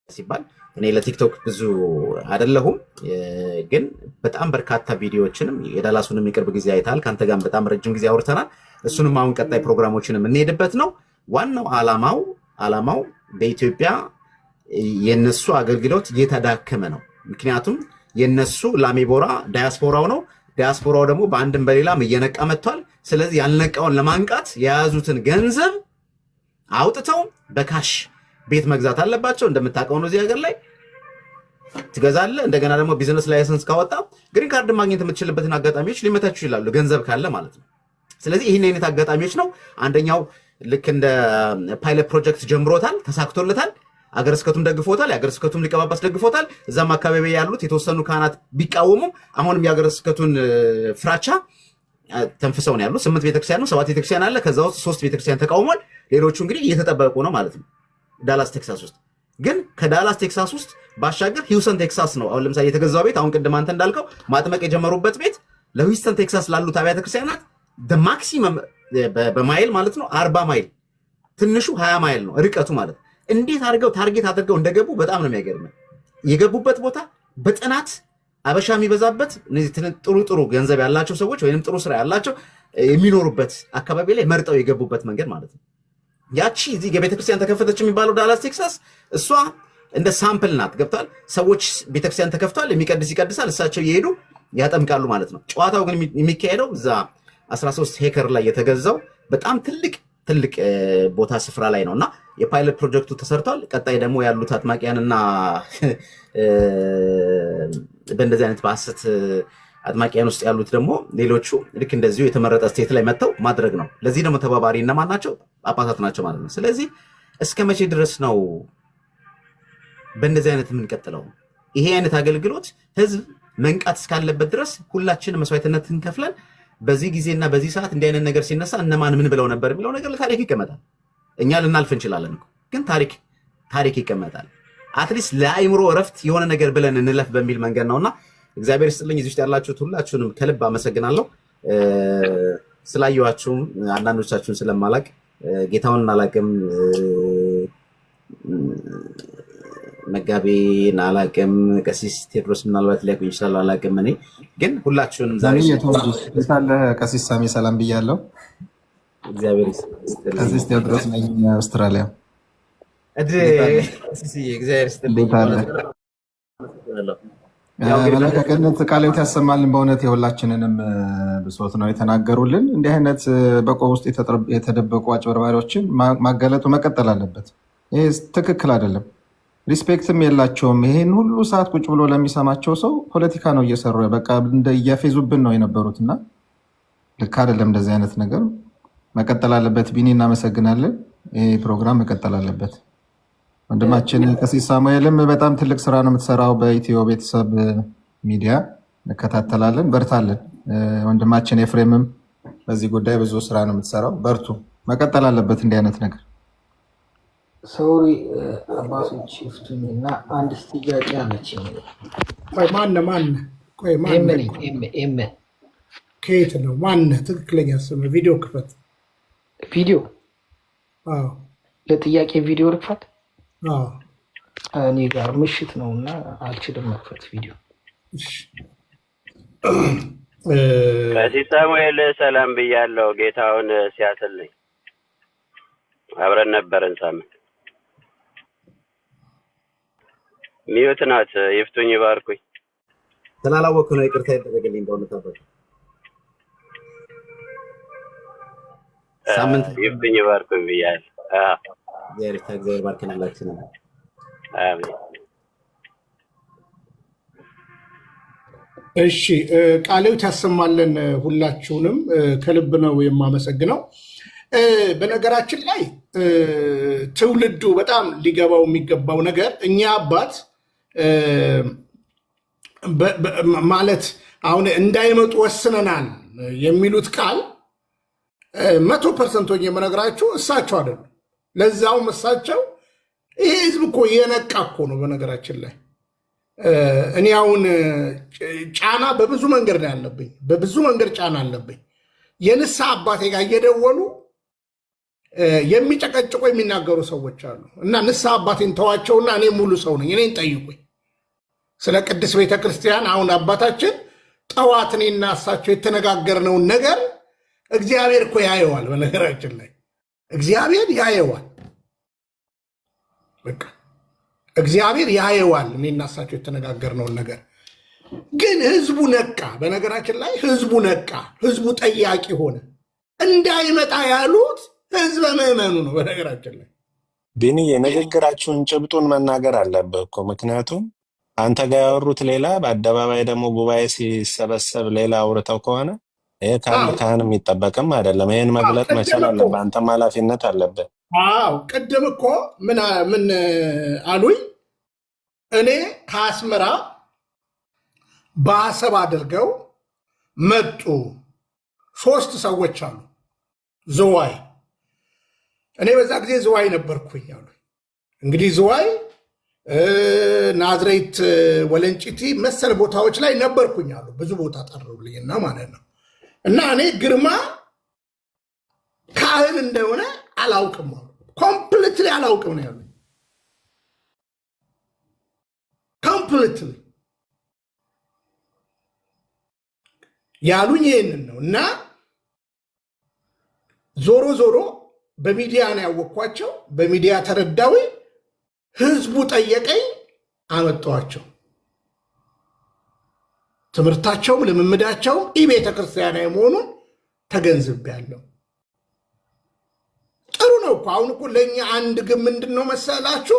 ሲባል እኔ ለቲክቶክ ብዙ አይደለሁም፣ ግን በጣም በርካታ ቪዲዮዎችንም የዳላሱንም የቅርብ ጊዜ አይታል። ካንተ ጋር በጣም ረጅም ጊዜ አውርተናል። እሱንም አሁን ቀጣይ ፕሮግራሞችንም እንሄድበት ነው። ዋናው ዓላማው በኢትዮጵያ የነሱ አገልግሎት እየተዳከመ ነው። ምክንያቱም የነሱ ላሜቦራ ዳያስፖራው ነው። ዳያስፖራው ደግሞ በአንድም በሌላም እየነቃ መጥቷል። ስለዚህ ያልነቃውን ለማንቃት የያዙትን ገንዘብ አውጥተው በካሽ ቤት መግዛት አለባቸው። እንደምታውቀው ነው እዚህ ሀገር ላይ ትገዛለህ። እንደገና ደግሞ ቢዝነስ ላይሰንስ ካወጣ ግሪን ካርድ ማግኘት የምትችልበትን አጋጣሚዎች ሊመታችሁ ይችላሉ፣ ገንዘብ ካለ ማለት ነው። ስለዚህ ይህን አይነት አጋጣሚዎች ነው። አንደኛው ልክ እንደ ፓይለት ፕሮጀክት ጀምሮታል፣ ተሳክቶለታል። አገረ ስብከቱም ደግፎታል፣ የአገረ ስብከቱም ሊቀ ጳጳስ ደግፎታል። እዛም አካባቢ ያሉት የተወሰኑ ካህናት ቢቃወሙም አሁንም የአገረ ስብከቱን ፍራቻ ተንፍሰው ነው ያሉት። 8 ቤተክርስቲያን ነው፣ 7 ቤተክርስቲያን አለ። ከዛ ውስጥ 3 ቤተክርስቲያን ተቃውሟል። ሌሎቹ እንግዲህ እየተጠበቁ ነው ማለት ነው። ዳላስ ቴክሳስ ውስጥ ግን ከዳላስ ቴክሳስ ውስጥ ባሻገር ሂውስተን ቴክሳስ ነው አሁን ለምሳሌ የተገዛው ቤት። አሁን ቅድም አንተ እንዳልከው ማጥመቅ የጀመሩበት ቤት ለሂውስተን ቴክሳስ ላሉት አብያተ ክርስቲያናት ማክሲመም በማይል ማለት ነው 40 ማይል፣ ትንሹ 20 ማይል ነው ርቀቱ ማለት ነው። እንዴት አድርገው ታርጌት አድርገው እንደገቡ በጣም ነው የሚያገርመው። የገቡበት ቦታ በጥናት አበሻ የሚበዛበት እነዚህ ጥሩ ገንዘብ ያላቸው ሰዎች ወይንም ጥሩ ስራ ያላቸው የሚኖሩበት አካባቢ ላይ መርጠው የገቡበት መንገድ ማለት ነው። ያቺ እዚህ የቤተክርስቲያን ተከፈተች የሚባለው ዳላስ ቴክሳስ እሷ እንደ ሳምፕል ናት። ገብቷል። ሰዎች ቤተክርስቲያን ተከፍቷል፣ የሚቀድስ ይቀድሳል፣ እሳቸው እየሄዱ ያጠምቃሉ ማለት ነው። ጨዋታው ግን የሚካሄደው እዛ 13 ሄክተር ላይ የተገዛው በጣም ትልቅ ቦታ ስፍራ ላይ ነው እና የፓይለት ፕሮጀክቱ ተሰርቷል። ቀጣይ ደግሞ ያሉት አጥማቂያንና በእንደዚህ አይነት በሐሰት አጥማቂያን ውስጥ ያሉት ደግሞ ሌሎቹ ልክ እንደዚሁ የተመረጠ ስቴት ላይ መጥተው ማድረግ ነው። ለዚህ ደግሞ ተባባሪ እነማን ናቸው? ጳጳሳት ናቸው ማለት ነው። ስለዚህ እስከ መቼ ድረስ ነው በእንደዚህ አይነት የምንቀጥለው? ይሄ አይነት አገልግሎት ህዝብ መንቃት እስካለበት ድረስ ሁላችንም መስዋዕትነት እንከፍለን በዚህ ጊዜና በዚህ ሰዓት እንዲህ አይነት ነገር ሲነሳ እነማን ምን ብለው ነበር የሚለው ነገር ለታሪክ ይቀመጣል። እኛ ልናልፍ እንችላለን እኮ ግን ታሪክ ይቀመጣል። አትሊስት ለአይምሮ እረፍት የሆነ ነገር ብለን እንለፍ በሚል መንገድ ነውና እግዚአብሔር ይስጥልኝ። እዚህ ውስጥ ያላችሁት ሁላችሁንም ከልብ አመሰግናለሁ። ስላየኋችሁም አንዳንዶቻችሁን ስለማላቅ ጌታውን አላቅም፣ መጋቤን አላቅም፣ ቀሲስ ቴዎድሮስ ምናልባት ሊያውቁኝ ይችላሉ፣ አላቅም። እኔ ግን ሁላችሁንም ዛሬ ሳለ ቀሲስ ሳሚ ሰላም ብያለሁ። እግዚአብሔር ይስጥልኝ። ቀሲስ ቴዎድሮስ ነኝ አውስትራሊያ። እግዚአብሔር ይስጥልኝ። መላከ ገነት ቃልዎት ያሰማልን። በእውነት የሁላችንንም ብሶት ነው የተናገሩልን። እንዲህ አይነት በቆብ ውስጥ የተደበቁ አጭበርባሪዎችን ማጋለጡ መቀጠል አለበት። ይሄ ትክክል አይደለም። ሪስፔክትም የላቸውም። ይሄን ሁሉ ሰዓት ቁጭ ብሎ ለሚሰማቸው ሰው ፖለቲካ ነው እየሰሩ በቃ እያፌዙብን ነው የነበሩት እና ልክ አይደለም። እንደዚህ አይነት ነገር መቀጠል አለበት። ቢኒ እናመሰግናለን። ይሄ ፕሮግራም መቀጠል አለበት። ወንድማችን ቀሲስ ሳሙኤልም በጣም ትልቅ ስራ ነው የምትሰራው። በኢትዮ ቤተሰብ ሚዲያ እንከታተላለን። በርታለን። ወንድማችን ኤፍሬምም በዚህ ጉዳይ ብዙ ስራ ነው የምትሰራው። በርቱ። መቀጠል አለበት እንዲህ አይነት ነገር። ሶሪ አባቶች ይፍቱኝ እና አንድ ጥያቄ አለች። ማነ ከየት ነው? ማነ? ትክክለኛ ስም ቪዲዮ ክፈት። ቪዲዮ ለጥያቄ ቪዲዮ ልክፈት? እኔ ጋር ምሽት ነው እና አልችልም መክፈት ቪዲዮ። ቀሲስ ሳሙኤል ሰላም ብያለሁ። ጌታውን ሲያትል ነኝ። አብረን ነበረን ሳምንት። ሚዩት ናት። ይፍቱኝ ይባርኩኝ። ስላላወቅሁ ነው ይቅርታ ያደረገልኝ። በእውነት አባቴ ሳምንት ይፍቱኝ ይባርኩኝ ብያለሁ። እግዚአብሔር ባርክንላችሁ። አሜን። እሺ ቃልዎት ያሰማልን። ሁላችሁንም ከልብ ነው የማመሰግነው። በነገራችን ላይ ትውልዱ በጣም ሊገባው የሚገባው ነገር እኛ አባት ማለት አሁን እንዳይመጡ ወስነናል የሚሉት ቃል 100% የምነግራችሁ እሳቸው አይደሉም። ለዛውም እሳቸው ይሄ ህዝብ እኮ የነቃ እኮ ነው። በነገራችን ላይ እኔ አሁን ጫና በብዙ መንገድ ነው ያለብኝ፣ በብዙ መንገድ ጫና አለብኝ። የንስሐ አባቴ ጋር እየደወሉ የሚጨቀጭቁ የሚናገሩ ሰዎች አሉ እና ንስሐ አባቴን ተዋቸውና እኔ ሙሉ ሰው ነኝ፣ እኔን ጠይቁኝ ስለ ቅድስት ቤተክርስቲያን። አሁን አባታችን ጠዋት እኔና እሳቸው የተነጋገርነውን ነገር እግዚአብሔር እኮ ያየዋል። በነገራችን ላይ እግዚአብሔር ያየዋል፣ በቃ እግዚአብሔር ያየዋል እኔና እሳቸው የተነጋገርነውን ነገር። ግን ህዝቡ ነቃ። በነገራችን ላይ ህዝቡ ነቃ፣ ህዝቡ ጠያቂ ሆነ። እንዳይመጣ ያሉት ህዝበ ምዕመኑ ነው። በነገራችን ላይ ቢኒ የንግግራችሁን ጭብጡን መናገር አለብህ እኮ። ምክንያቱም አንተ ጋር ያወሩት ሌላ፣ በአደባባይ ደግሞ ጉባኤ ሲሰበሰብ ሌላ አውርተው ከሆነ ይሄ ከአንድ ካህን የሚጠበቅም አይደለም። ይህን መግለጥ መቻል አለብህ። አንተም ኃላፊነት አለብህ። አዎ ቅድም እኮ ምን አሉኝ? እኔ ከአስመራ በአሰብ አድርገው መጡ 3 ሰዎች አሉ ዝዋይ። እኔ በዛ ጊዜ ዝዋይ ነበርኩኝ አሉ። እንግዲህ ዝዋይ፣ ናዝሬት፣ ወለንጭቲ መሰል ቦታዎች ላይ ነበርኩኝ አሉ። ብዙ ቦታ ጠሩልኝና ማለት ነው። እና እኔ ግርማ ካህን እንደሆነ አላውቅም አሉ። ኮምፕሊትሊ አላውቅም ነው ያሉኝ። ኮምፕሊትሊ ያሉኝ ይህንን ነው። እና ዞሮ ዞሮ በሚዲያ ነው ያወቅኳቸው። በሚዲያ ተረዳዊ፣ ህዝቡ ጠየቀኝ፣ አመጣኋቸው። ትምህርታቸውም ልምምዳቸውም ቤተ ክርስቲያናዊ መሆኑን ተገንዝቤያለሁ። ጥሩ ነው እኮ። አሁን እኮ ለእኛ አንድ ግን ምንድን ነው መሰላችሁ?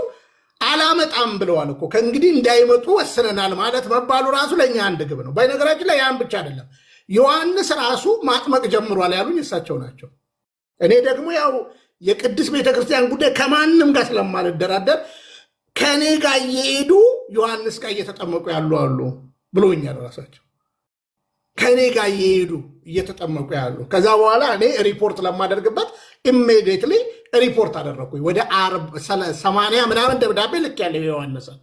አላመጣም ብለዋል እኮ። ከእንግዲህ እንዳይመጡ ወስነናል ማለት መባሉ ራሱ ለእኛ አንድ ግብ ነው። በነገራችን ላይ ያን ብቻ አይደለም፣ ዮሐንስ ራሱ ማጥመቅ ጀምሯል ያሉኝ እሳቸው ናቸው። እኔ ደግሞ ያው የቅድስት ቤተክርስቲያን ጉዳይ ከማንም ጋር ስለማልደራደር ከእኔ ጋር እየሄዱ ዮሐንስ ጋር እየተጠመቁ ያሉ አሉ ብሎኛል ራሳቸው። ከእኔ ጋር እየሄዱ እየተጠመቁ ያሉ። ከዛ በኋላ እኔ ሪፖርት ለማደርግበት ኢሜዲየትሊ ሪፖርት አደረግኩኝ። ወደ 80 ምናምን ደብዳቤ ልክ ያለው የዮሐንስን።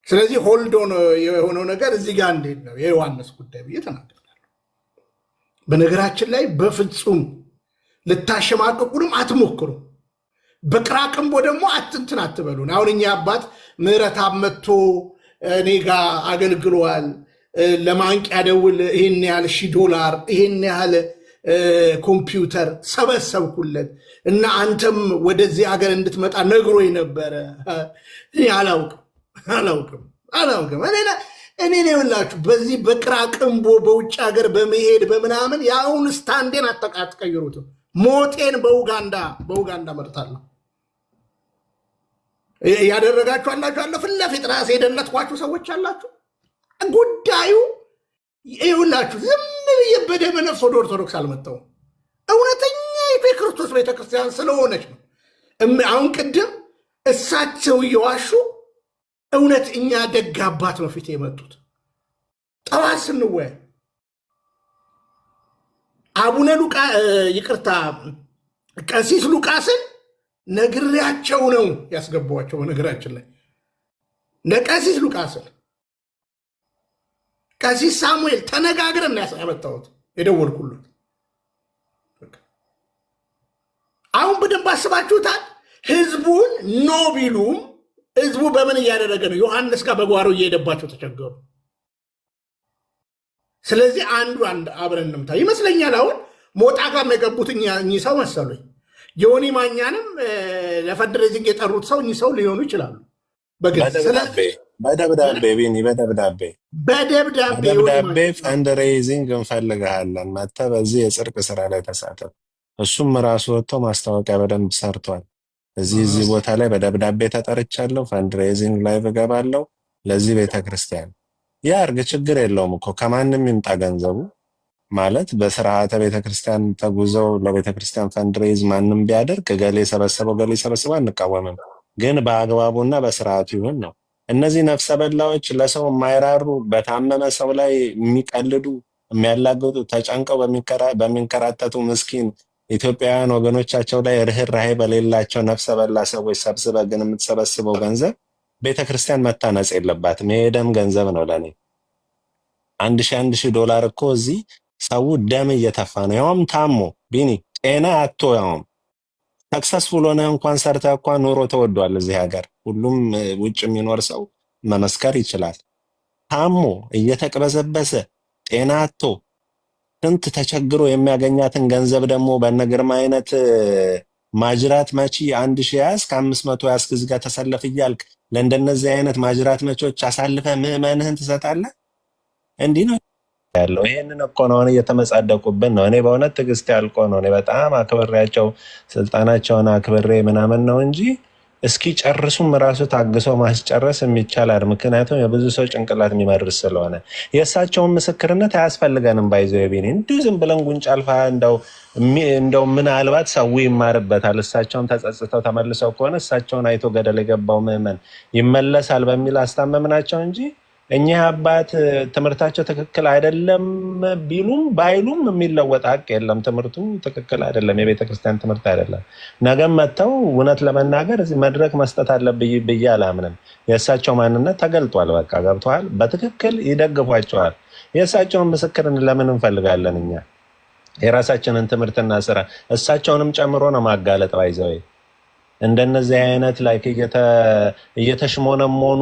ስለዚህ ሆልዶን የሆነው ነገር እዚህ ጋር እንዴት ነው የዮሐንስ ጉዳይ ብዬ ተናገርኩ። በነገራችን ላይ በፍጹም ልታሸማቀቁንም አትሞክሩ። በቅራቅንቦ ደግሞ አትንትን አትበሉን። አሁን እኛ አባት ምህረታብ መጥቶ እኔ ጋር አገልግሏል። ለማንቂያ ደውል ይህን ያህል $1000 ይህን ያህል ኮምፒውተር ሰበሰብኩለት እና አንተም ወደዚህ ሀገር እንድትመጣ ነግሮኝ ነበረ። እኔ አላውቅም። እኔ ነው የምላችሁ በዚህ በቅራቅንቦ በውጭ ሀገር በመሄድ በምናምን የአሁን ስታንዴን አትቀይሩትም። ሞቴን በኡጋንዳ መርታለሁ። ያደረጋችሁ አላችሁ አለ ፊት ለፊት ራሴ የደለትኳችሁ ሰዎች አላችሁ። ጉዳዩ ይኸውላችሁ ዝም ብዬ በደመ ነፍስ ወደ ኦርቶዶክስ አልመጣሁም። እውነተኛ የክርስቶስ ቤተክርስቲያን ስለሆነች ነው። አሁን ቅድም እሳቸው እየዋሹ እውነት እኛ ደግ አባት ነው ፊት የመጡት። ጠዋት ስንወያይ አቡነ ቀሲስ ሉቃስን ነግሬያቸው ነው ያስገባዋቸው። በነገራችን ላይ ለቀሲስ ሉቃስን ቀሲስ ሳሙኤል ተነጋግረን ያመጣሁት የደወልኩለት። አሁን በደንብ አስባችሁታል። ህዝቡን ኖ ቢሉም ህዝቡ በምን እያደረገ ነው? ዮሐንስ ጋር በጓሮ እየሄደባቸው ተቸገሩ። ስለዚህ አንዱ አብረን እንምታ ይመስለኛል። አሁን ሞጣ ጋር የገቡት እኚህ ሰው መሰሉኝ። ዮኒ ማኛንም ለፈንድሬዚንግ የጠሩት ሰው እኚህ ሰው ሊሆኑ ይችላሉ። በደብዳቤ ቢኒ በደብዳቤ ፈንድሬዚንግ እንፈልግሃለን መጥተህ በዚህ የጽድቅ ስራ ላይ ተሳተፍ። እሱም ራሱ ወጥቶ ማስታወቂያ በደንብ ሰርቷል። እዚህ ቦታ ላይ በደብዳቤ ተጠርቻለሁ፣ ፈንድሬዚንግ ላይ እገባለሁ ለዚህ ቤተክርስቲያን። ያ እርግ ችግር የለውም እኮ ከማንም ይምጣ ገንዘቡ ማለት በስርዓተ ቤተክርስቲያን ተጉዘው ለቤተክርስቲያን ፈንድሬዝ ማንም ቢያደርግ ገሌ ሰበሰበው አንቃወምም። ግን በአግባቡና በስርዓቱ ይሁን ነው። እነዚህ ነፍሰ በላዎች ለሰው የማይራሩ በታመመ ሰው ላይ የሚቀልዱ የሚያላግጡ ተጨንቀው በሚንከራተቱ ምስኪን ኢትዮጵያውያን ወገኖቻቸው ላይ ርህራሄ በሌላቸው ነፍሰ በላ ሰዎች ሰብስበ ግን የምትሰበስበው ገንዘብ ቤተክርስቲያን መታነጽ የለባትም። ይሄ ደም ገንዘብ ነው ለኔ። $1000 እኮ እዚህ ሰው ደም እየተፋ ነው። ያውም ታሞ ቢኒ ጤና አጥቶ ያውም ሰክሰስፉል ሆነ እንኳን ሰርተህ እንኳን ኑሮ ተወዷል እዚህ ሀገር። ሁሉም ውጭ የሚኖር ሰው መመስከር ይችላል። ታሞ እየተቅበዘበዘ ጤና አጥቶ ስንት ተቸግሮ የሚያገኛትን ገንዘብ ደግሞ በነግርማ አይነት ማጅራት መቺ 1000 ያዝክ 500 ያዝክ እዚህ ጋር ተሰለፍ እያልክ ለእንደነዚህ አይነት ማጅራት መቾች አሳልፈህ ምዕመንህን ትሰጣለህ? እንዲህ ነው ያለው። ይሄንን እኮ ነው አሁን እየተመጻደቁብን ነው። እኔ በእውነት ትዕግስት ያልቆ ነው። እኔ በጣም አክብሬያቸው ስልጣናቸውን አክብሬ ምናምን ነው እንጂ እስኪ ጨርሱም ራሱ ታግሰው ማስጨረስ የሚቻል አይደል። ምክንያቱም የብዙ ሰው ጭንቅላት የሚመርስ ስለሆነ የእሳቸውን ምስክርነት አያስፈልገንም። ባይዘው የቢኒ እንዲሁ ዝም ብለን ጉንጭ አልፋ እንደው ምናልባት ሰው ይማርበታል። እሳቸውን ተጸጽተው ተመልሰው ከሆነ እሳቸውን አይቶ ገደል የገባው ምዕመን ይመለሳል በሚል አስታመምናቸው እንጂ እኚህ አባት ትምህርታቸው ትክክል አይደለም ቢሉም ባይሉም የሚለወጥ ሀቅ የለም። ትምህርቱ ትክክል አይደለም፣ የቤተ ክርስቲያን ትምህርት አይደለም። ነገም መጥተው እውነት ለመናገር እዚህ መድረክ መስጠት አለብኝ ብዬ አላምንም። የእሳቸው ማንነት ተገልጧል። በቃ ገብተዋል። በትክክል ይደግፏቸዋል። የእሳቸውን ምስክርን ለምን እንፈልጋለን? እኛ የራሳችንን ትምህርትና ስራ እሳቸውንም ጨምሮ ነው ማጋለጥ። ባይዘው እንደነዚህ አይነት ላይክ እየተሽሞነሞኑ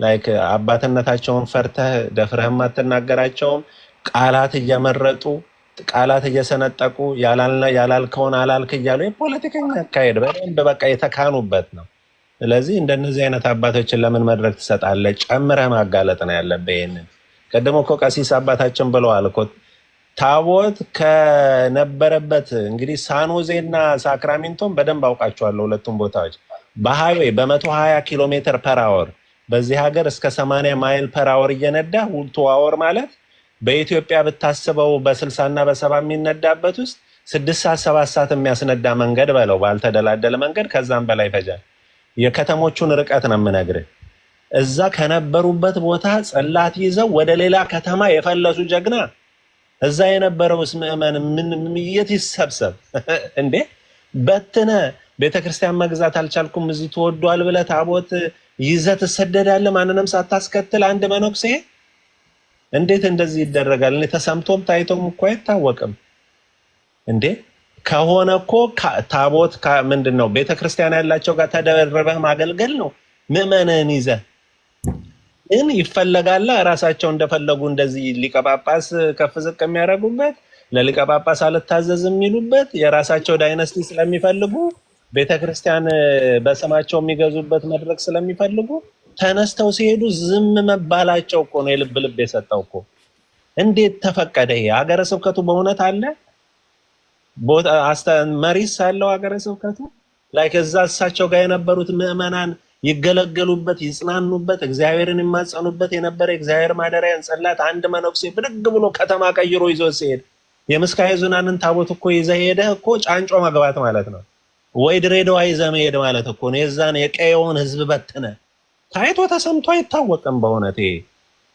ላይክ አባትነታቸውን ፈርተህ ደፍረህም አትናገራቸውም። ቃላት እየመረጡ ቃላት እየሰነጠቁ ያላልከውን አላልክ እያሉ የፖለቲከኛ አካሄድ በደንብ በቃ የተካኑበት ነው። ስለዚህ እንደነዚህ አይነት አባቶችን ለምን መድረክ ትሰጣለህ? ጨምረህ ማጋለጥ ነው ያለብህ። ይሄንን ቀደም እኮ ቀሲስ አባታችን ብለዋል እኮ ታቦት ከነበረበት እንግዲህ ሳንሆዜና ሳክራሜንቶን በደንብ አውቃቸዋለሁ ሁለቱም ቦታዎች በሃይዌይ በ120 ኪሎ ሜትር ፐር አወር በዚህ ሀገር እስከ 80 ማይል ፐር አወር እየነዳ ሁልቱ አወር ማለት በኢትዮጵያ ብታስበው በ60 እና በ70 የሚነዳበት ውስጥ 6 ሰዓት 7 ሰዓት የሚያስነዳ መንገድ በለው ባልተደላደለ መንገድ ከዛም በላይ ይፈጃል። የከተሞቹን ርቀት ነው የምነግርህ። እዛ ከነበሩበት ቦታ ጽላት ይዘው ወደ ሌላ ከተማ የፈለሱ ጀግና እዛ የነበረውስ ምዕመን ምን የት ይሰብሰብ እንዴ? በትነ ቤተክርስቲያን መግዛት አልቻልኩም እዚህ ተወዷል ብለህ ታቦት ይዘህ ትሰደዳለህ ማንንም ሳታስከትል አንድ መነኩሴ። እንዴት እንደዚህ ይደረጋል? እኔ ተሰምቶም ታይቶም እኮ አይታወቅም እንዴ። ከሆነ እኮ ታቦት ምንድነው ቤተክርስቲያን ያላቸው ጋር ተደረበህ ማገልገል ነው። ምዕመንህን ይዘህ ግን ይፈለጋል ራሳቸው እንደፈለጉ እንደዚህ ሊቀ ጳጳስ ከፍ ዝቅ የሚያደርጉበት ለሊቀ ጳጳስ አልታዘዝ የሚሉበት የራሳቸው ዳይነስቲ ስለሚፈልጉ ቤተክርስቲያን በስማቸው የሚገዙበት መድረክ ስለሚፈልጉ ተነስተው ሲሄዱ ዝም መባላቸው እኮ ነው የልብ ልብ የሰጠው እኮ። እንዴት ተፈቀደ? ይሄ ሀገረ ስብከቱ በእውነት አለ መሪስ አለው ሀገረ ስብከቱ ላይ ከዛ እሳቸው ጋር የነበሩት ምዕመናን ይገለገሉበት ይጽናኑበት እግዚአብሔርን ይማጸኑበት የነበረ እግዚአብሔር ማደሪያን ጽላት አንድ መነኩሴ ብድግ ብሎ ከተማ ቀይሮ ይዞ ሲሄድ የምስካየ ኅዙናንን ታቦት እኮ ይዘህ ሄደህ እኮ ጫንጮ መግባት ማለት ነው። ወይ ድሬዳዋ ይዘህ መሄድ ማለት እኮ ነው። የዛን የቀየውን ህዝብ በትነ ታይቶ ተሰምቶ አይታወቅም በእውነት።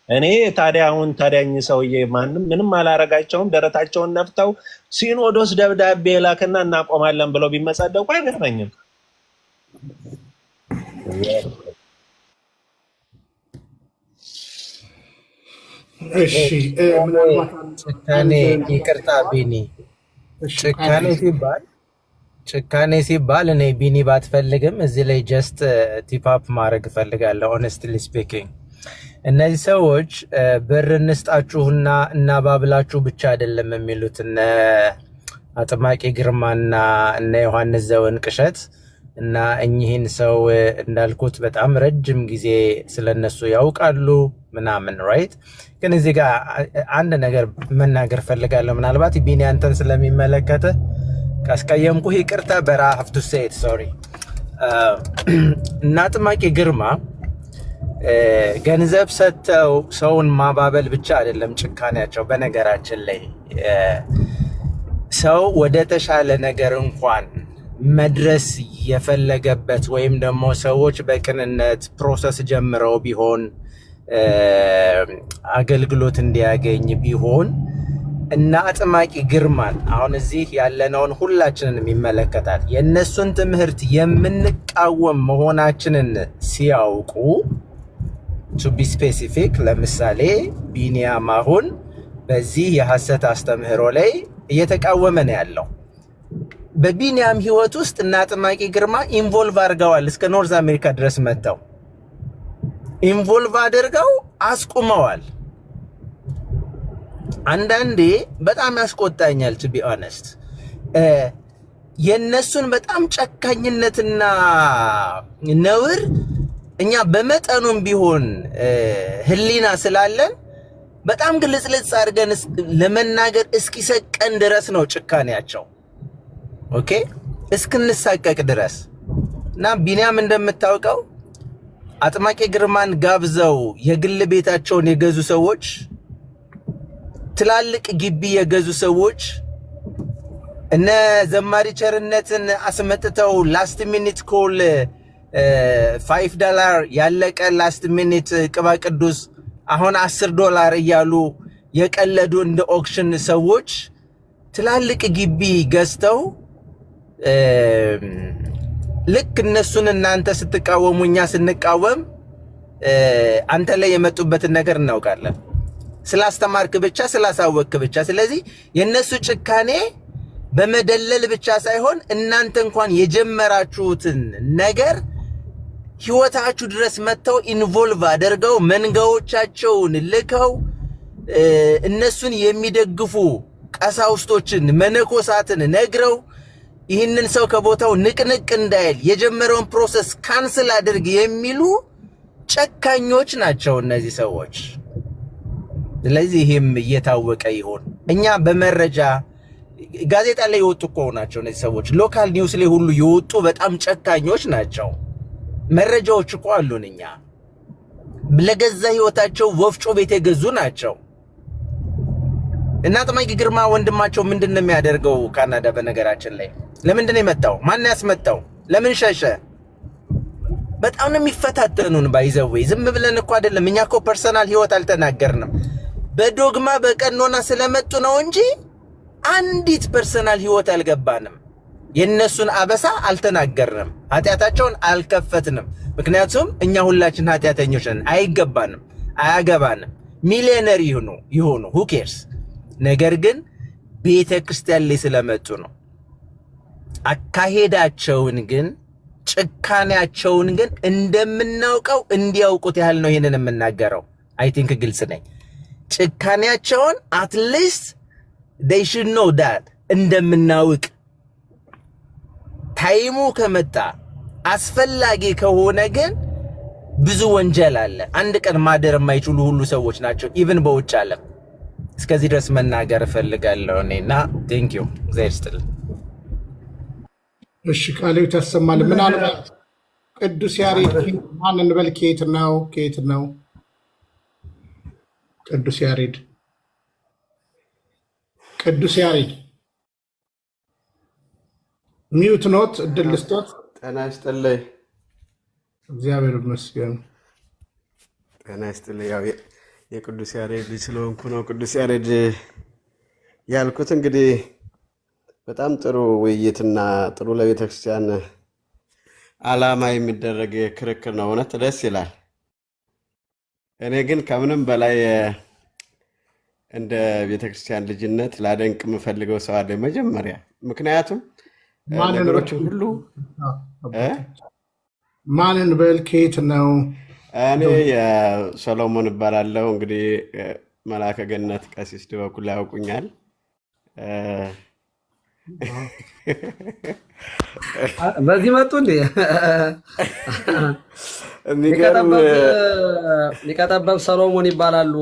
እኔ ታዲያኝ ሰውዬ ማንም ምንም አላረጋቸውም። ደረታቸውን ነፍተው ሲኖዶስ ደብዳቤ ላክና እናቆማለን ብለው ቢመጻደቁ አይገርመኝም። ጭካኔ ይቅርታ ቢኒ ጭካኔ ሲባል እኔ ቢኒ ባትፈልግም እዚህ ላይ ጀስት ቲፓፕ ማድረግ እፈልጋለሁ። ሆነስትሊ ስፒኪንግ እነዚህ ሰዎች ብር እንስጣችሁና እናባብላችሁ ብቻ አይደለም የሚሉት እነ አጥማቂ ግርማና እነ ዮሐንስ ዘወንቅሸት እና እኚህን ሰው እንዳልኩት በጣም ረጅም ጊዜ ስለነሱ ያውቃሉ ምናምን ራይት። ግን እዚህ ጋር አንድ ነገር መናገር ፈልጋለሁ። ምናልባት ቢኒ አንተን ስለሚመለከተ ካስቀየምኩህ ይቅርታ። በራ ሀፍቱ ሴት ሶሪ። እና አጥማቂ ግርማ ገንዘብ ሰጥተው ሰውን ማባበል ብቻ አይደለም ጭካኔያቸው። በነገራችን ላይ ሰው ወደ ተሻለ ነገር እንኳን መድረስ የፈለገበት ወይም ደግሞ ሰዎች በቅንነት ፕሮሰስ ጀምረው ቢሆን አገልግሎት እንዲያገኝ ቢሆን እና አጥማቂ ግርማን አሁን እዚህ ያለነውን ሁላችንን ይመለከታል። የእነሱን ትምህርት የምንቃወም መሆናችንን ሲያውቁ ቱ ቢ ስፔሲፊክ፣ ለምሳሌ ቢኒያም አሁን በዚህ የሐሰት አስተምህሮ ላይ እየተቃወመ ነው ያለው። በቢኒያም ህይወት ውስጥ እና አጥማቂ ግርማ ኢንቮልቭ አድርገዋል። እስከ ኖርዝ አሜሪካ ድረስ መጥተው ኢንቮልቭ አድርገው አስቁመዋል። አንዳንዴ በጣም ያስቆጣኛል ቱ ቢ ኦነስት የነሱን በጣም ጨካኝነትና ነውር እኛ በመጠኑም ቢሆን ህሊና ስላለን በጣም ግልጽልጽ አድርገን ለመናገር እስኪሰቀን ድረስ ነው ጭካኔያቸው። ኦኬ እስክንሳቀቅ ድረስ እና ቢኒያም እንደምታውቀው አጥማቂ ግርማን ጋብዘው የግል ቤታቸውን የገዙ ሰዎች፣ ትላልቅ ግቢ የገዙ ሰዎች፣ እነ ዘማሪ ቸርነትን አስመጥተው ላስት ሚኒት ኮል $5 ያለቀ ላስት ሚኒት ቅባ ቅዱስ አሁን $10 እያሉ የቀለዱ እንደ ኦክሽን ሰዎች ትላልቅ ግቢ ገዝተው ልክ እነሱን እናንተ ስትቃወሙ እኛ ስንቃወም አንተ ላይ የመጡበትን ነገር እናውቃለን። ስላስተማርክ ብቻ ስላሳወቅክ ብቻ። ስለዚህ የነሱ ጭካኔ በመደለል ብቻ ሳይሆን እናንተ እንኳን የጀመራችሁትን ነገር ህይወታችሁ ድረስ መጥተው ኢንቮልቭ አድርገው መንጋዎቻቸውን ልከው እነሱን የሚደግፉ ቀሳውስቶችን መነኮሳትን ነግረው ይህንን ሰው ከቦታው ንቅንቅ እንዳይል የጀመረውን ፕሮሰስ ካንስል አድርግ የሚሉ ጨካኞች ናቸው እነዚህ ሰዎች። ስለዚህ ይህም እየታወቀ ይሆን እኛ በመረጃ ጋዜጣ ላይ የወጡ እኮ ናቸው እነዚህ ሰዎች። ሎካል ኒውስ ላይ ሁሉ የወጡ በጣም ጨካኞች ናቸው። መረጃዎች እኮ አሉን። እኛ ለገዛ ህይወታቸው ወፍጮ ቤት የገዙ ናቸው። እና አጥማቂ ግርማ ወንድማቸው ምንድነው የሚያደርገው ካናዳ? በነገራችን ላይ ለምንድን ነው የመጣው? ማን ያስመጣው? ለምን ሸሸ? በጣም ነው የሚፈታተኑን። ባይዘው ዝም ብለን እኮ አይደለም። እኛ እኮ ፐርሰናል ህይወት አልተናገርንም። በዶግማ በቀኖና ስለመጡ ነው እንጂ አንዲት ፐርሰናል ህይወት አልገባንም። የነሱን አበሳ አልተናገርንም። ኃጢአታቸውን አልከፈትንም። ምክንያቱም እኛ ሁላችን ኃጢአተኞች ነን። አይገባንም፣ አያገባንም። ሚሊዮነር ይሁኑ who cares? ነገር ግን ቤተ ክርስቲያን ላይ ስለመጡ ነው። አካሄዳቸውን ግን ጭካኔያቸውን ግን እንደምናውቀው እንዲያውቁት ያህል ነው ይሄንን የምናገረው። አይ ቲንክ ግልጽ ነኝ። ጭካኔያቸውን at least they should know that እንደምናውቅ ታይሙ ከመጣ አስፈላጊ ከሆነ ግን ብዙ ወንጀል አለ። አንድ ቀን ማደር የማይችሉ ሁሉ ሰዎች ናቸው ኢቭን በውጭ ዓለም። እስከዚህ ድረስ መናገር እፈልጋለሁ እኔና ቴንክ ዩ እግዚአብሔር ይስጥልኝ። እሺ ቃሌው ተሰማል። ምናልባት ቅዱስ ያሬድ ማንን በል ከየት ነው? ቅዱስ ያሬድ ሚውት ኖት እድል ልስጦት። ጤና ይስጥልኝ። እግዚአብሔር ይመስገን። ጤና ይስጥልኝ። ያው የቅዱስ ያሬድ ልጅ ስለሆንኩ ነው ቅዱስ ያሬድ ያልኩት። እንግዲህ በጣም ጥሩ ውይይትና ጥሩ ለቤተክርስቲያን ዓላማ የሚደረግ ክርክር ነው። እውነት ደስ ይላል። እኔ ግን ከምንም በላይ እንደ ቤተክርስቲያን ልጅነት ላደንቅ የምፈልገው ሰው አለ መጀመሪያ። ምክንያቱም ነገሮችን ሁሉ ማንን በል ከየት ነው? እኔ ሰሎሞን እባላለሁ። እንግዲህ መልአከ ገነት ቀሲስ ድበኩላ ያውቁኛል። በዚህ መጡ እንዴ? ሊቀጠበብ ሰሎሞን ይባላሉ።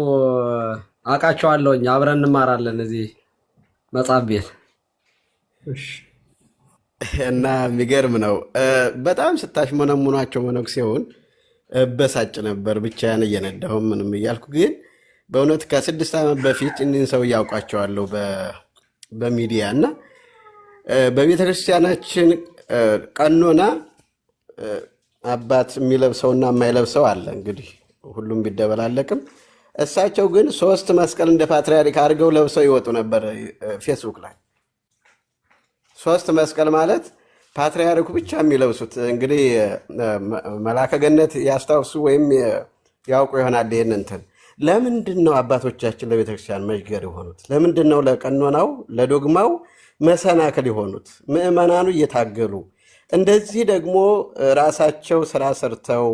አውቃቸዋለሁኝ። አብረን እንማራለን እዚህ መጽሐፍ ቤት እና የሚገርም ነው። በጣም ስታሽሞነሙኗቸው መነኩሴውን እበሳጭ ነበር ብቻዬን እየነዳሁም ምንም እያልኩ። ግን በእውነት ከ6 ዓመት በፊት እኒህን ሰው እያውቃቸዋለሁ በሚዲያ እና በቤተ ክርስቲያናችን ቀኖና አባት የሚለብሰውና የማይለብሰው አለ። እንግዲህ ሁሉም ቢደበላለቅም እሳቸው ግን 3 መስቀል እንደ ፓትርያርክ አድርገው ለብሰው ይወጡ ነበር ፌስቡክ ላይ። 3 መስቀል ማለት ፓትርያርኩ ብቻ የሚለብሱት። እንግዲህ መልአከ ገነት ያስታውሱ ወይም ያውቁ ይሆናል። ይህን እንትን ለምንድን ነው አባቶቻችን ለቤተክርስቲያን መዥገር የሆኑት? ለምንድን ነው ለቀኖናው ለዶግማው መሰናክል የሆኑት ምዕመናኑ እየታገሉ እንደዚህ ደግሞ ራሳቸው ስራ ሰርተው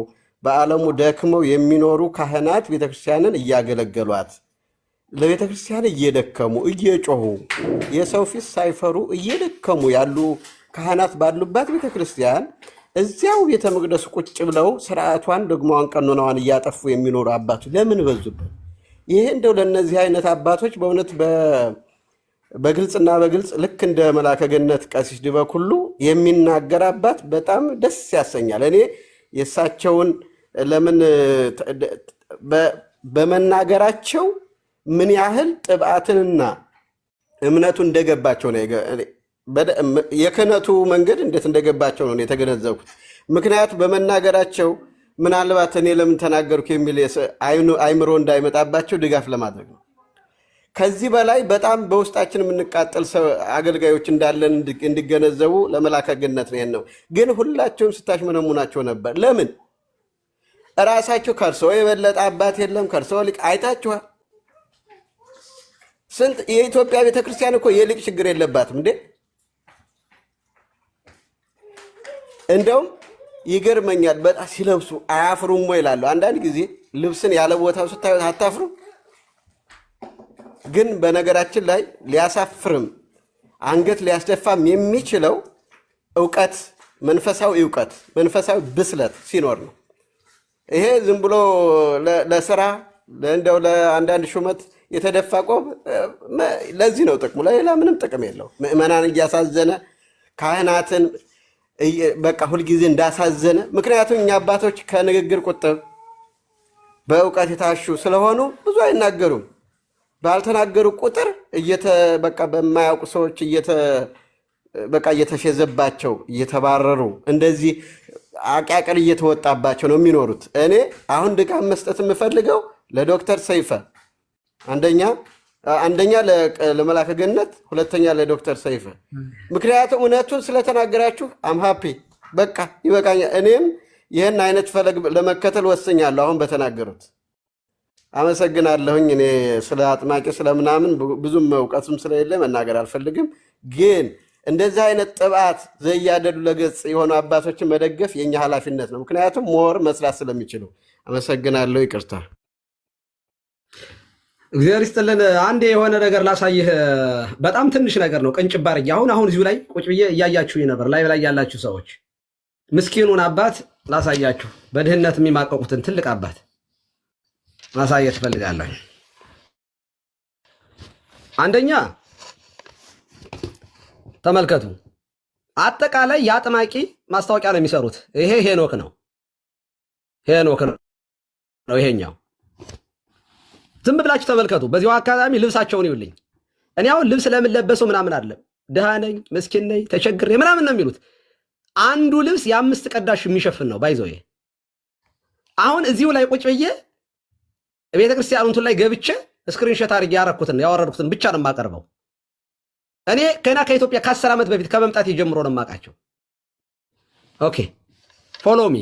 በዓለሙ ደክመው የሚኖሩ ካህናት ቤተክርስቲያንን እያገለገሏት ለቤተክርስቲያን እየደከሙ እየጮሁ የሰው ፊት ሳይፈሩ እየደከሙ ያሉ ካህናት ባሉባት ቤተክርስቲያን እዚያው ቤተ መቅደሱ ቁጭ ብለው ስርዓቷን ደግሞ ቀኖናዋን እያጠፉ የሚኖሩ አባቶች ለምን በዙበት? ይሄ እንደው ለእነዚህ አይነት አባቶች በእውነት በግልጽና በግልጽ ልክ እንደ መልአከ ገነት ቀሲስ ድበኩሉ የሚናገር አባት በጣም ደስ ያሰኛል። እኔ የእሳቸውን ለምን በመናገራቸው ምን ያህል ጥብዓትንና እምነቱ እንደገባቸው ነው የክህነቱ መንገድ እንዴት እንደገባቸው ነው የተገነዘብኩት። ምክንያቱ በመናገራቸው ምናልባት እኔ ለምን ተናገርኩ የሚል አይምሮ እንዳይመጣባቸው ድጋፍ ለማድረግ ነው። ከዚህ በላይ በጣም በውስጣችን የምንቃጠል አገልጋዮች እንዳለን እንዲገነዘቡ ለመልአከ ገነት ነው። ግን ሁላቸውም ስታሽመነሙናቸው ነበር። ለምን? እራሳቸው ከእርስዎ የበለጠ አባት የለም። ከእርስዎ ሊቅ አይታችኋል። ስንት የኢትዮጵያ ቤተክርስቲያን እኮ የሊቅ ችግር የለባትም እንዴ! እንደውም ይገርመኛል በጣም ሲለብሱ አያፍሩም ወይ ይላሉ። አንዳንድ ጊዜ ልብስን ያለ ቦታው ስታዩት አታፍሩ? ግን በነገራችን ላይ ሊያሳፍርም አንገት ሊያስደፋም የሚችለው እውቀት፣ መንፈሳዊ ብስለት ሲኖር ነው። ይሄ ዝም ብሎ ለስራ እንደው ለአንዳንድ ሹመት የተደፋ ቆብ ለዚህ ነው ጥቅሙ፣ ለሌላ ምንም ጥቅም የለው። ምዕመናን እያሳዘነ ካህናትን በቃ ሁልጊዜ እንዳሳዘነ። ምክንያቱም እኛ አባቶች ከንግግር ቁጥብ በእውቀት የታሹ ስለሆኑ ብዙ አይናገሩም። ባልተናገሩ ቁጥር በቃ በማያውቁ ሰዎች በቃ እየተፌዘባቸው እየተባረሩ እንደዚህ አቃቀር እየተወጣባቸው ነው የሚኖሩት። እኔ አሁን ድጋፍ መስጠት የምፈልገው ለዶክተር ሰይፈ አንደኛ ለመልአከ ገነት፣ ሁለተኛ ለዶክተር ሰይፈ። ምክንያቱም እውነቱን ስለተናገራችሁ አምሃፒ በቃ ይበቃኛል። እኔም ይህን አይነት ፈለግ ለመከተል ወስኛለሁ። አሁን በተናገሩት አመሰግናለሁኝ። እኔ ስለ አጥማቂ ስለምናምን ብዙም እውቀቱም ስለሌለ መናገር አልፈልግም። ግን እንደዚህ አይነት ጥብዓት ዘያደዱ ለገጽ የሆኑ አባቶችን መደገፍ የኛ ኃላፊነት ነው። ምክንያቱም ሞር መስራት ስለሚችሉ። አመሰግናለሁ። ይቅርታ። እግዚአብሔር ይስጥልን። አንዴ የሆነ ነገር ላሳይህ። በጣም ትንሽ ነገር ነው፣ ቅንጭብ አድርጌ አሁን እዚሁ ላይ ቁጭ ብዬ እያያችሁ ነበር። ላይ ያላችሁ ሰዎች ምስኪኑን አባት ላሳያችሁ። በድህነት የሚማቀቁትን ትልቅ አባት ማሳየት እፈልጋለሁ። አንደኛ ተመልከቱ። አጠቃላይ የአጥማቂ ማስታወቂያ ነው የሚሰሩት። ይሄ ሄኖክ ነው ይሄኛው። ዝም ብላችሁ ተመልከቱ። በዚሁ አካዳሚ ልብሳቸውን ይውልኝ። እኔ አሁን ልብስ ለምን ለበሰው ምናምን አይደለም፣ ድሃ ነኝ ምስኪን ነኝ ተቸግሬ ምናምን ነው የሚሉት። አንዱ ልብስ የ5 ቀዳሽ የሚሸፍን ነው ባይዘው። አሁን እዚሁ ላይ ቁጭ ብዬ ቤተክርስቲያኑ እንትን ላይ ገብቼ ስክሪንሾት አድርጌ ያረኩትን ያወረድኩትን ብቻ ነው የማቀርበው። እኔ ገና ከኢትዮጵያ ከ10 ዓመት በፊት ከመምጣት ጀምሮ ነው የማውቃቸው። ኦኬ ፎሎ ሚ።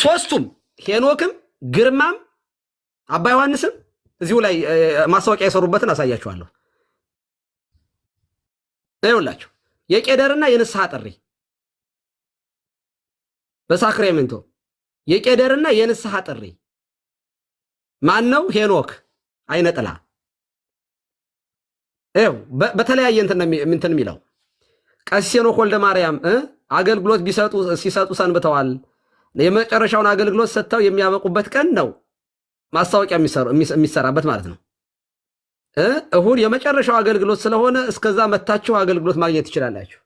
ሶስቱም ሄኖክም ግርማም አባ ዮሐንስም እዚሁ ላይ ማስታወቂያ የሰሩበትን አሳያችኋለሁ። ይኸውላችሁ የቄደርና የንስሐ ጥሪ በሳክሬሜንቶ የቄደርና የንስሐ ጥሪ ማን ነው? ሄኖክ አይነጥላ። ይኸው በተለያየ እንትን የሚለው ቀሲስ ሄኖክ ወልደ ማርያም አገልግሎት ሲሰጡ ሰንብተዋል። የመጨረሻውን አገልግሎት ሰጥተው የሚያበቁበት ቀን ነው ማስታወቂያ የሚሰራበት ማለት ነው። እሁድ የመጨረሻው አገልግሎት ስለሆነ እስከዛ መታችሁ አገልግሎት ማግኘት ትችላላችሁ።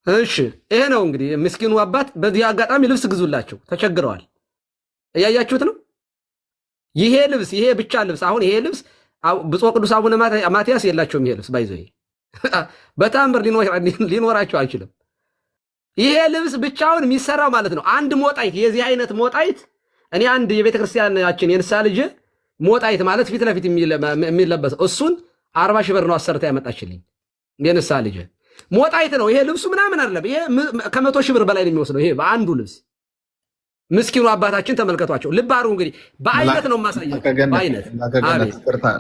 እሺ ይሄ ነው እንግዲህ ምስኪኑ አባት። በዚህ አጋጣሚ ልብስ ግዙላቸው፣ ተቸግረዋል። እያያችሁት ነው። ይሄ ልብስ ይሄ ብቻ ልብስ አሁን ይሄ ልብስ ብፁዕ ቅዱስ አቡነ ማትያስ የላቸውም። ይሄ ልብስ ባይዘው በታምር ሊኖራቸው አይችልም። ይሄ ልብስ ብቻውን የሚሰራው ማለት ነው አንድ ሞጣይት፣ የዚህ አይነት ሞጣይት እኔ አንድ የቤተ ክርስቲያናችን የንስሐ ልጅ ሞጣይት ማለት ፊት ለፊት የሚለበሰው እሱን 40 ሺህ ብር ነው አሰርታ ያመጣችልኝ። የንስሐ ልጅ ሞጣይት ነው ይሄ ልብሱ ምናምን አይደለም። ይሄ ከ100 ሺህ ብር በላይ ነው የሚወስደው ይሄ በአንዱ ልብስ። ምስኪኑ አባታችን ተመልከቷቸው። ልብ አድርጉ እንግዲህ በአይነት ነው የማሳያቸው። በአይነት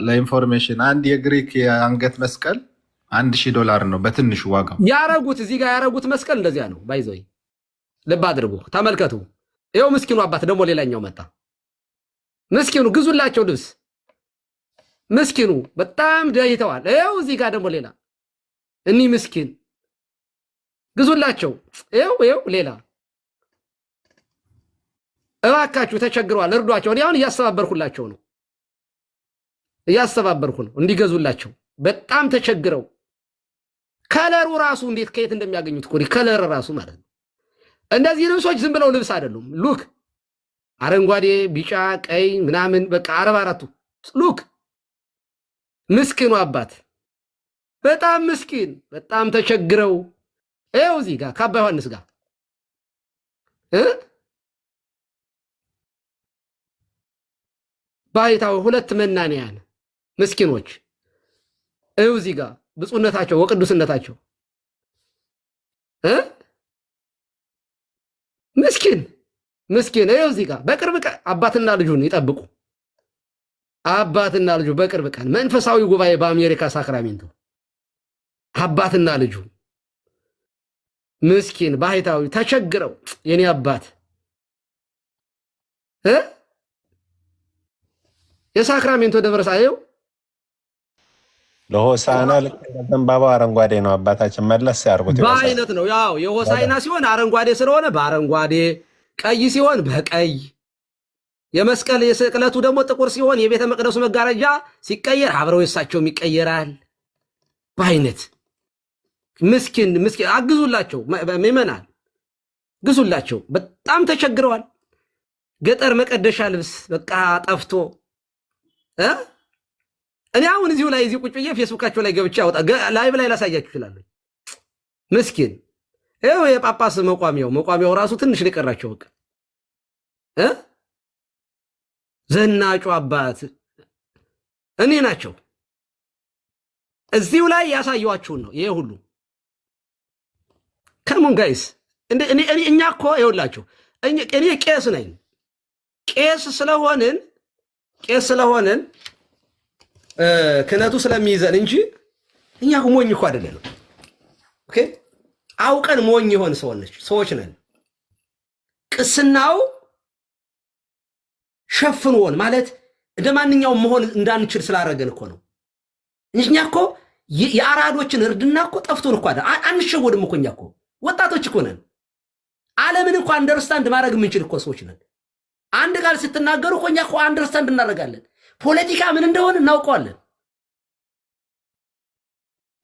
ለኢንፎርሜሽን አንድ የግሪክ የአንገት መስቀል $1000 ነው በትንሹ ዋጋው። ያረጉት እዚህ ጋር ያረጉት መስቀል እንደዚያ ነው። ባይዘይ ልብ አድርጉ ተመልከቱ። ይኸው ምስኪኑ አባት ደግሞ ሌላኛው መጣ። ምስኪኑ ግዙላቸው ልብስ። ምስኪኑ በጣም ደህይተዋል። ይኸው እዚህ ጋር ደግሞ ሌላ እኒህ ምስኪን ግዙላቸው። ይኸው ሌላ እባካችሁ ተቸግረዋል፣ እርዷቸው። እኔ አሁን እያስተባበርኩላቸው ነው፣ እያስተባበርኩ ነው እንዲገዙላቸው። በጣም ተቸግረው ከለሩ ራሱ እንዴት ከየት እንደሚያገኙት እኮ ከለር ራሱ ማለት ነው። እንደዚህ ልብሶች ዝም ብለው ልብስ አይደሉም። ሉክ አረንጓዴ፣ ቢጫ፣ ቀይ ምናምን በቃ 44ቱ ሉክ። ምስኪኑ አባት በጣም ምስኪን፣ በጣም ተቸግረው ይኸው እዚህ ጋር ከአባ ዮሐንስ ጋር ባይታው ሁለት መናንያን ምስኪኖች ይኸው እዚህ ጋር ብፁዕነታቸው ወቅዱስነታቸው ምስኪን ይኸው እዚህ ጋር በቅርብ ቀን አባትና ልጁን ይጠብቁ። አባትና ልጁ በቅርብ ቀን መንፈሳዊ ጉባኤ በአሜሪካ ሳክራሜንቶ አባትና ልጁ ምስኪን ባይታዊ ተቸግረው የኔ አባት የሳክራሜንቶ ደብረ ሳይው ለሆሳና ልክ ዘንባባው አረንጓዴ ነው። አባታችን መለስ ያርጉት በአይነት ነው። ያው የሆሳይና ሲሆን አረንጓዴ ስለሆነ በአረንጓዴ፣ ቀይ ሲሆን በቀይ፣ የመስቀል የስቅለቱ ደግሞ ጥቁር ሲሆን የቤተ መቅደሱ መጋረጃ ሲቀየር አብረው የሳቸውም ይቀየራል። በአይነት ምስኪን አግዙላቸው፣ ምዕመናን ግዙላቸው። በጣም ተቸግረዋል። ገጠር መቀደሻ ልብስ በቃ ጠፍቶ እኔ አሁን እዚሁ ላይ እዚህ ቁጭ ብዬ ፌስቡካቸው ላይ ገብቼ ያወጣ ላይቭ ላይ ላሳያችሁ እችላለሁ። ምስኪን ይኸው የጳጳስ መቋሚያው ራሱ ትንሽ ሊቀራቸው በቃ ዘናጩ አባት እኔ ናቸው። እዚሁ ላይ ያሳየኋችሁን ነው ይሄ ሁሉ ከሙን ጋይስ እኛ እኮ ይኸውላችሁ እኔ ቄስ ነኝ። ቄስ ስለሆንን ክህነቱ ስለሚይዘን እንጂ እኛ ሞኝ እኮ አይደለንም። ኦኬ አውቀን ሞኝ የሆን ሰዎች ነን። ቅስናው ሸፍንዎን ማለት እንደ ማንኛውም መሆን እንዳንችል ስላደረገን እኮ ነው። እኛ እኮ የአራዶችን እርድና እኮ ጠፍቶን እኮ አንሸወድም እኮ። እኛ እኮ ወጣቶች እኮ ነን። ዓለምን እኮ አንደርስታንድ ማድረግ የምንችል እኮ ሰዎች ነን። አንድ ቃል ስትናገሩ እኮ እኛ እኮ አንደርስታንድ እናደርጋለን። ፖለቲካ ምን እንደሆነ እናውቀዋለን።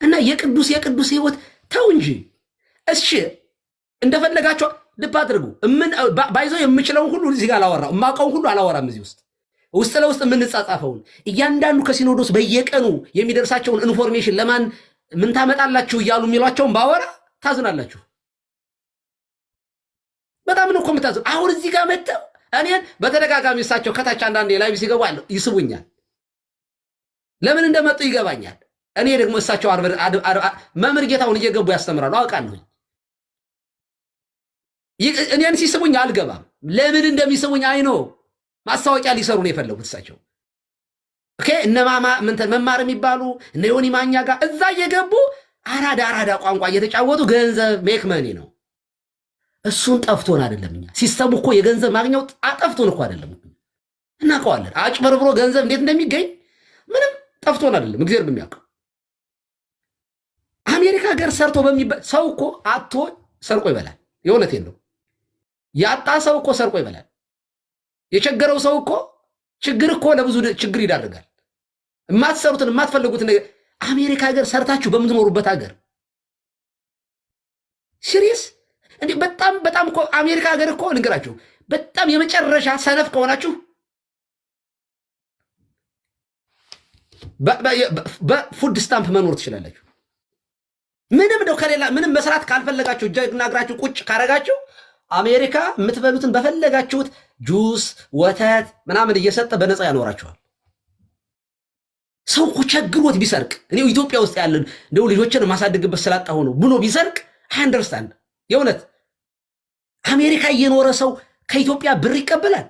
እና የቅዱስ ህይወት ተው እንጂ እሺ፣ እንደፈለጋቸው ልብ አድርጉ። ባይዘው የምችለውን ሁሉ እዚህ ጋር አላወራም፣ የማውቀውን ሁሉ አላወራም። እዚህ ውስጥ ለውስጥ የምንጻጻፈውን እያንዳንዱ ከሲኖዶስ በየቀኑ የሚደርሳቸውን ኢንፎርሜሽን ለማን ምን ታመጣላችሁ እያሉ የሚሏቸውን ባወራ ታዝናላችሁ። በጣም ነው እኮ የምታዝኑ። አሁን እዚህ ጋር መጥተው እኔን በተደጋጋሚ እሳቸው ከታች አንዳንዴ ላይ ሲገቡ ይስቡኛል። ለምን እንደመጡ ይገባኛል። እኔ ደግሞ እሳቸው መምህር ጌታውን እየገቡ ያስተምራሉ አውቃለሁ። እኔን ሲስቡኝ አልገባም። ለምን እንደሚስቡኝ አይኖ ማስታወቂያ ሊሰሩ ነው የፈለጉት እሳቸው። ኦኬ እነማማ መማር የሚባሉ እነ ዮኒ ማኛ ጋር እዛ እየገቡ አራዳ ቋንቋ እየተጫወቱ ገንዘብ ሜክ መኒ ነው። እሱን ጠፍቶን አይደለም። እኛ ሲስተሙ እኮ የገንዘብ ማግኘው ጠፍቶን እኮ አይደለም። እናውቀዋለን። አጭበርብሮ ገንዘብ እንዴት እንደሚገኝ ምንም ጠፍቶን አይደለም። እግዚአብሔር በሚያውቀው አሜሪካ ሀገር ሰርቶ ሰው እኮ አጥቶ ሰርቆ ይበላል። የእውነቴን ነው። ያጣ ሰው እኮ ሰርቆ ይበላል። የቸገረው ሰው እኮ ችግር እኮ ለብዙ ችግር ይዳርጋል። የማትሰሩትን የማትፈልጉትን ነገር አሜሪካ ሀገር ሰርታችሁ በምትኖሩበት ሀገር ሲሪየስ እንዴ! በጣም እኮ አሜሪካ ሀገር እኮ ልንገራችሁ፣ በጣም የመጨረሻ ሰነፍ ከሆናችሁ በፉድ ስታምፕ መኖር ትችላላችሁ። ምንም ነው ከሌላ ምንም መስራት ካልፈለጋችሁ እጅና እግራችሁ ቁጭ ካረጋችሁ አሜሪካ የምትበሉትን በፈለጋችሁት ጁስ፣ ወተት ምናምን እየሰጠ በነፃ ያኖራችኋል። ሰው እኮ ቸግሮት ቢሰርቅ እኔ ኢትዮጵያ ውስጥ ያለን እንደው ልጆችን ማሳደግበት ስላጣሁ ነው ብሎ ቢሰርቅ አይ አንደርስታንድ። የእውነት አሜሪካ እየኖረ ሰው ከኢትዮጵያ ብር ይቀበላል።